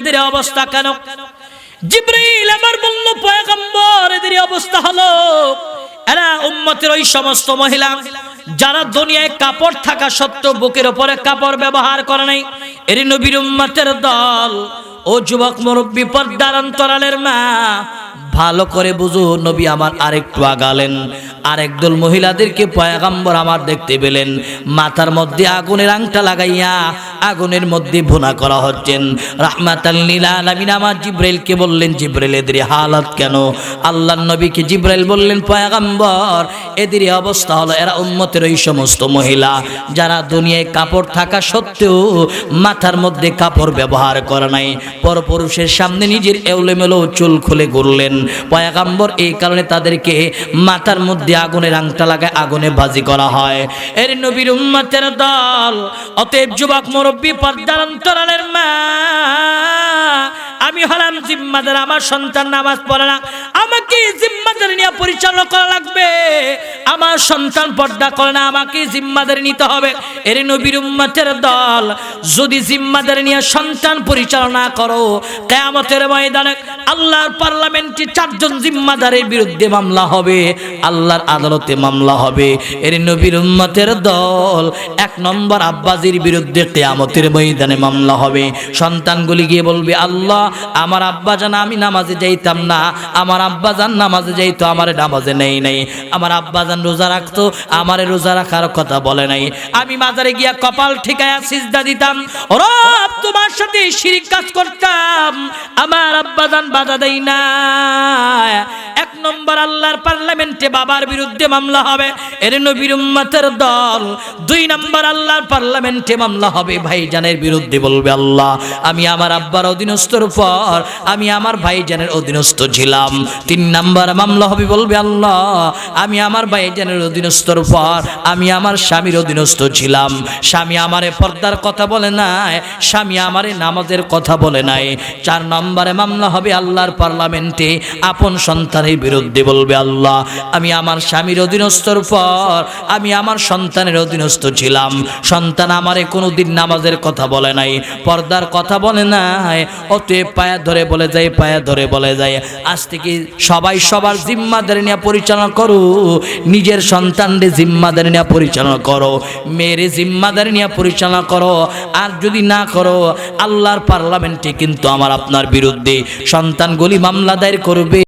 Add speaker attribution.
Speaker 1: এদের অবস্থা কেন? জিবরাইল আমার বলল পয়গম্বর এদের অবস্থা হলো এরা উম্মতের ওই সমস্ত মহিলা যারা দুনিয়ায় কাপড় থাকা সত্ত্বেও বুকের উপরে কাপড় ব্যবহার করে নাই। এর নবীর উম্মতের দল। ও যুবক মুরব্বী পর্দার অন্তরালের মা ভালো করে বুঝো, নবী আমার আরেকটু আগালেন, আরেক দল মহিলাদেরকে পয়গম্বর আমার দেখতে পেলেন মাথার মধ্যে আগুনের আংটা লাগাইয়া আগুনের মধ্যে ভুনা করা হচ্ছেন। রাহমাতাল লিল আলামিন আমার জিবরাইলকে বললেন, জিবরাইল এদের হালত কেন? আল্লাহর নবীকে জিবরাইল বললেন, পয়গম্বর এদের অবস্থা হলো এরা উম্মতের ওই সমস্ত মহিলা যারা দুনিয়ায় কাপড় থাকা সত্ত্বেও মাথার মধ্যে কাপড় ব্যবহার করে নাই, পরপুরুষের সামনে নিজের এলোমেলো চুল খুলে ঘুরলেন। পয়গম্বর এই কারণে তাদেরকে মাথার মধ্যে আগুনের আংটা লাগায় আগুনে ভাজি করা হয়। এর নবীর উম্মতের দল। অতএব যুবক মুরব্বী পর্দার অন্তরালের মা আমি হলাম জিম্মাদার, আমার সন্তান নামাজ পড়ে না, আমাকে জিম্মাদারি নিয়ে পরিচালনা করা লাগবে। আমার সন্তান পর্দা করে না, আমাকে জিম্মাদারি নিতে হবে। এর নবীর উম্মতের দল, যদি জিম্মাদারি নিয়ে সন্তান পরিচালনা করো, কিয়ামতের ময়দানে আল্লাহর পার্লামেন্টে 4 জন জিম্মাদারের বিরুদ্ধে মামলা হবে, আল্লাহর আদালতে মামলা হবে। এর নবীর উম্মতের দল 1 নম্বর আব্বাজির বিরুদ্ধে কিয়ামতের ময়দানে মামলা হবে। সন্তানগুলি গিয়ে বলবে, আল্লাহ আমার আব্বা জান আমি নামাজে যাইতাম না, আমার আব্বা জান নামাজে যাইতো আমারে নামাজে নেই নাই, আমার আব্বা জান রোজা রাখতো আমারে রোজা রাখার কথা বলে নাই, আমি মাজারে গিয়া কপাল ঠিকায়া সিজদা দিতাম, রব তোমার সাথে শিরক কাজ করতাম, আমার আব্বা জান বাধা দেই না। 1 নম্বর আল্লাহর পার্লামেন্টে বাবার বিরুদ্ধে মামলা হবে। এর নবীর উম্মতের দল। 2 নম্বর আল্লাহর পার্লামেন্টে মামলা হবে ভাইজানের বিরুদ্ধে, বলবে আল্লাহ আমি আমার আব্বার অধীনস্থর পর আমি আমার ভাইজানের অধীনস্থ ছিলাম। 3 নম্বর মামলা হবে, বলবে আল্লাহ আমি আমার ভাইজানের অধীনস্থর পর আমি আমার স্বামীর অধীনস্থ ছিলাম, স্বামী আমারে পর্দার কথা বলে নাই, স্বামী আমারে নামাজের কথা বলে নাই। 4 নম্বরে মামলা হবে আল্লাহর পার্লামেন্টে আপন সন্তানের বিরুদ্ধে, বলবে আল্লাহ আমি আমার স্বামীর অধীনস্থর পর আমি আমার সন্তানের অধীনস্থ ছিলাম, সন্তান আমারে কোনোদিন নামাজের কথা বলে নাই, পর্দার কথা বলে নাই, অতএব পায়া ধরে বলে যায়, পায়া ধরে বলে যায় আজ থেকে সবাই সবার জিম্মাদারি নিয়ে পরিচালনা করো, নিজের সন্তানদের জিম্মাদারি নিয়ে পরিচালনা করো, মেয়ের জিম্মাদারি নিয়ে পরিচালনা করো। আর যদি না করো আল্লাহর পার্লামেন্টে কিন্তু আমার আপনার বিরুদ্ধে সন্তানগুলি মামলা দায়ের করবে।